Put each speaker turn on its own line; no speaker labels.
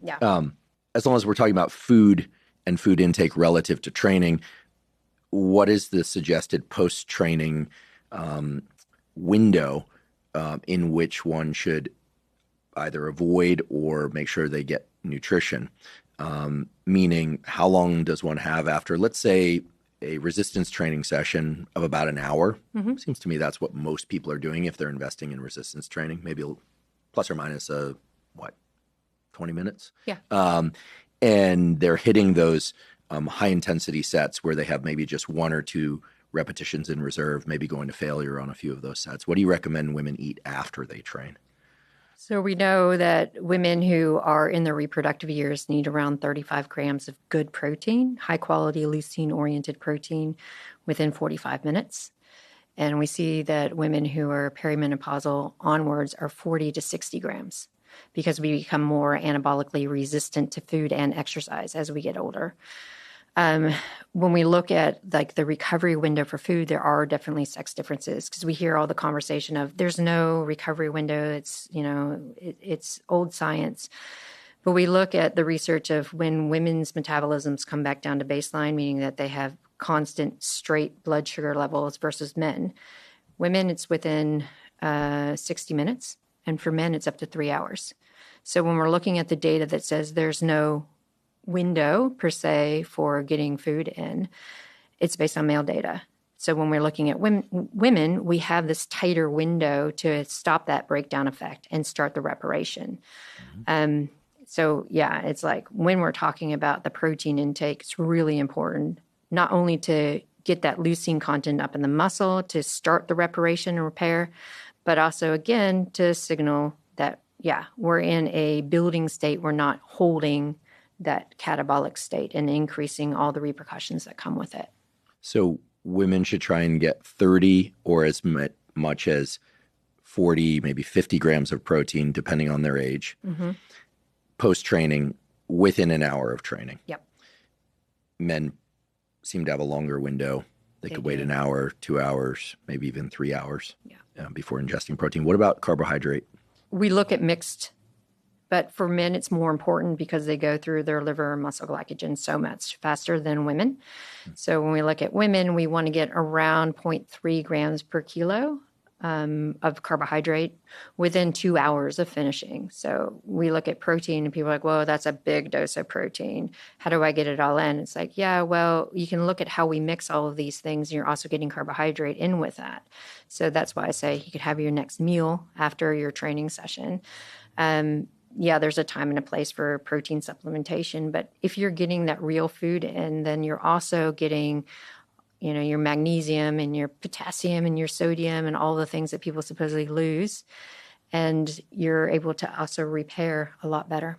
Yeah.
As long as we're talking about food and food intake relative to training, what is the suggested post-training window in which one should either avoid or make sure they get nutrition? Meaning, how long does one have after, let's say, a resistance training session of about an hour?
Mm-hmm.
Seems to me that's what most people are doing if they're investing in resistance training, maybe plus or minus 20 minutes?
Yeah.
And they're hitting those high intensity sets where they have maybe just one or two repetitions in reserve, maybe going to failure on a few of those sets. What do you recommend women eat after they train?
So we know that women who are in their reproductive years need around 35 grams of good protein, high quality leucine-oriented protein within 45 minutes. And we see that women who are perimenopausal onwards are 40 to 60 grams because we become more anabolically resistant to food and exercise as we get older. When we look at like the recovery window for food, there are definitely sex differences because we hear all the conversation of there's no recovery window. It's, it's old science. But we look at the research of when women's metabolisms come back down to baseline, meaning that they have constant straight blood sugar levels versus men. Women, it's within 60 minutes. And for men, it's up to 3 hours. So when we're looking at the data that says there's no window per se for getting food in, it's based on male data. So when we're looking at women, we have this tighter window to stop that breakdown effect and start the reparation. So yeah, it's like when we're talking about the protein intake, it's really important not only to get that leucine content up in the muscle to start the reparation and repair, but also again to signal that, yeah, we're in a building state, we're not holding that catabolic state and increasing all the repercussions that come with it.
So women should try and get 30 or as much as 40, maybe 50 grams of protein, depending on their age, post-training within an hour of training.
Yep.
Men seem to have a longer window. They could wait an hour, 2 hours, maybe even 3 hours before ingesting protein. What about carbohydrate?
We look at mixed. But for men, it's more important because they go through their liver and muscle glycogen so much faster than women. So when we look at women, we want to get around 0.3 grams per kilo of carbohydrate within 2 hours of finishing. So we look at protein and people are like, whoa, that's a big dose of protein. How do I get it all in? It's like, yeah, well, you can look at how we mix all of these things. And you're also getting carbohydrate in with that. So that's why I say you could have your next meal after your training session. Yeah, there's a time and a place for protein supplementation, but if you're getting that real food in, then you're also getting, your magnesium and your potassium and your sodium and all the things that people supposedly lose, and you're able to also repair a lot better.